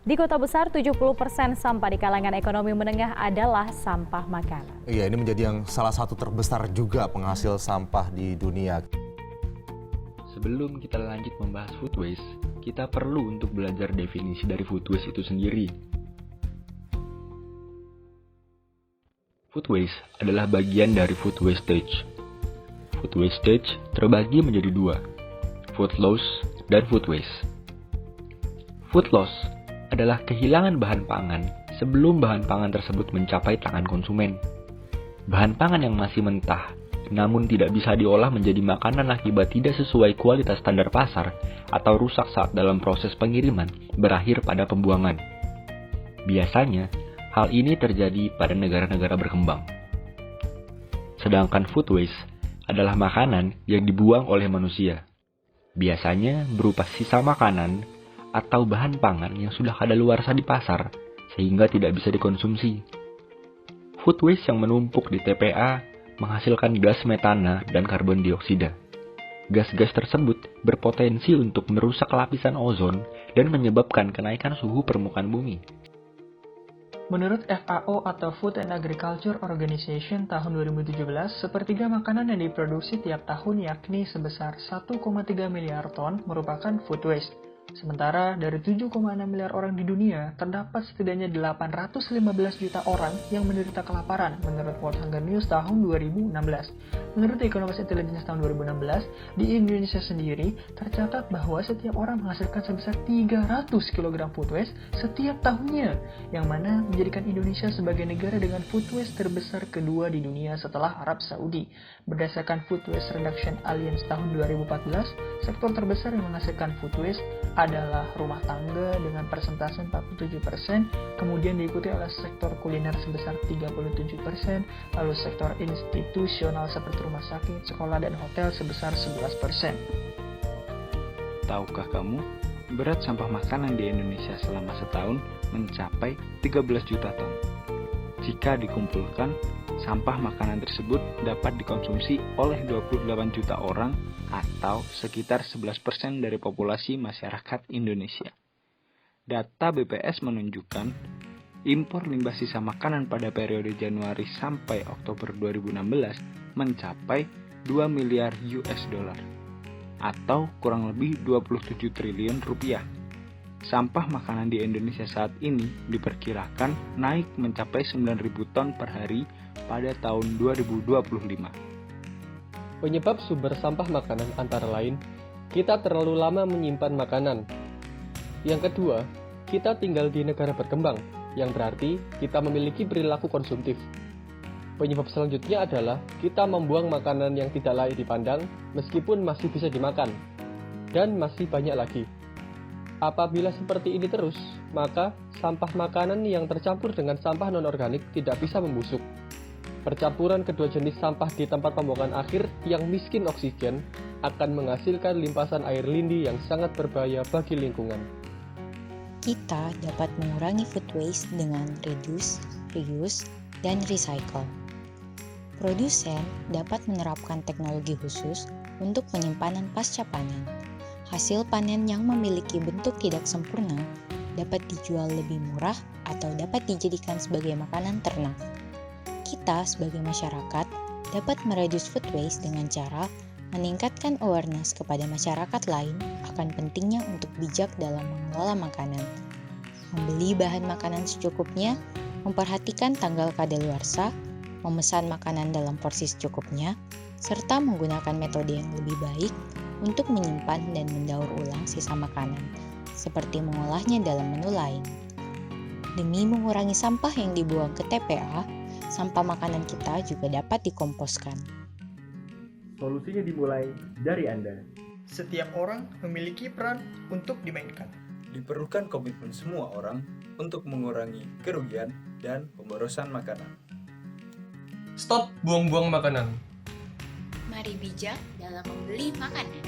Di kota besar, 70% sampah di kalangan ekonomi menengah adalah sampah makanan. Iya, ini menjadi yang salah satu terbesar juga penghasil sampah di dunia. Sebelum kita lanjut membahas food waste, kita perlu untuk belajar definisi dari food waste itu sendiri. Food waste adalah bagian dari food wastage. Food wastage terbagi menjadi dua, food loss dan food waste. Food loss adalah kehilangan bahan pangan sebelum bahan pangan tersebut mencapai tangan konsumen. Bahan pangan yang masih mentah, namun tidak bisa diolah menjadi makanan akibat tidak sesuai kualitas standar pasar atau rusak saat dalam proses pengiriman, berakhir pada pembuangan. Biasanya, hal ini terjadi pada negara-negara berkembang. Sedangkan food waste adalah makanan yang dibuang oleh manusia. Biasanya berupa sisa makanan atau bahan pangan yang sudah kadaluarsa di pasar sehingga tidak bisa dikonsumsi. Food waste yang menumpuk di TPA menghasilkan gas metana dan karbon dioksida. Gas-gas tersebut berpotensi untuk merusak lapisan ozon dan menyebabkan kenaikan suhu permukaan bumi. Menurut FAO atau Food and Agriculture Organization tahun 2017, sepertiga makanan yang diproduksi tiap tahun yakni sebesar 1,3 miliar ton merupakan food waste. Sementara dari 7,6 miliar orang di dunia, terdapat setidaknya 815 juta orang yang menderita kelaparan menurut World Hunger News tahun 2016. Menurut Economist Intelligence tahun 2016, di Indonesia sendiri tercatat bahwa setiap orang menghasilkan sebesar 300 kg food waste setiap tahunnya, yang mana menjadikan Indonesia sebagai negara dengan food waste terbesar kedua di dunia setelah Arab Saudi. Berdasarkan Food Waste Reduction Alliance tahun 2014, sektor terbesar yang menghasilkan food waste adalah rumah tangga dengan persentase 47%, kemudian diikuti oleh sektor kuliner sebesar 37%, lalu sektor institusional seperti rumah sakit, sekolah, dan hotel sebesar 11%. Tahukah kamu, berat sampah makanan di Indonesia selama setahun mencapai 13 juta ton. Jika dikumpulkan, sampah makanan tersebut dapat dikonsumsi oleh 28 juta orang atau sekitar 11% dari populasi masyarakat Indonesia. Data BPS menunjukkan impor limbah sisa makanan pada periode Januari sampai Oktober 2016 mencapai 2 miliar US dollar atau kurang lebih 27 triliun rupiah. Sampah makanan di Indonesia saat ini diperkirakan naik mencapai 9.000 ton per hari pada tahun 2025. Penyebab sumber sampah makanan antara lain, kita terlalu lama menyimpan makanan. Yang kedua, kita tinggal di negara berkembang, yang berarti kita memiliki perilaku konsumtif. Penyebab selanjutnya adalah kita membuang makanan yang tidak layak dipandang meskipun masih bisa dimakan. Dan masih banyak lagi. Apabila seperti ini terus, maka sampah makanan yang tercampur dengan sampah non-organik tidak bisa membusuk. Percampuran kedua jenis sampah di tempat pembuangan akhir yang miskin oksigen akan menghasilkan limpasan air lindi yang sangat berbahaya bagi lingkungan. Kita dapat mengurangi food waste dengan reduce, reuse, dan recycle. Produsen dapat menerapkan teknologi khusus untuk penyimpanan pasca panen. Hasil panen yang memiliki bentuk tidak sempurna dapat dijual lebih murah atau dapat dijadikan sebagai makanan ternak. Kita sebagai masyarakat dapat mereduce food waste dengan cara meningkatkan awareness kepada masyarakat lain akan pentingnya untuk bijak dalam mengelola makanan. Membeli bahan makanan secukupnya, memperhatikan tanggal kadaluarsa, memesan makanan dalam porsi secukupnya, serta menggunakan metode yang lebih baik untuk menyimpan dan mendaur ulang sisa makanan, seperti mengolahnya dalam menu lain. Demi mengurangi sampah yang dibuang ke TPA, sampah makanan kita juga dapat dikomposkan. Solusinya dimulai dari Anda. Setiap orang memiliki peran untuk dimainkan. Diperlukan komitmen semua orang untuk mengurangi kerugian dan pemborosan makanan. Stop buang-buang makanan. Mari bijak dalam membeli makanan.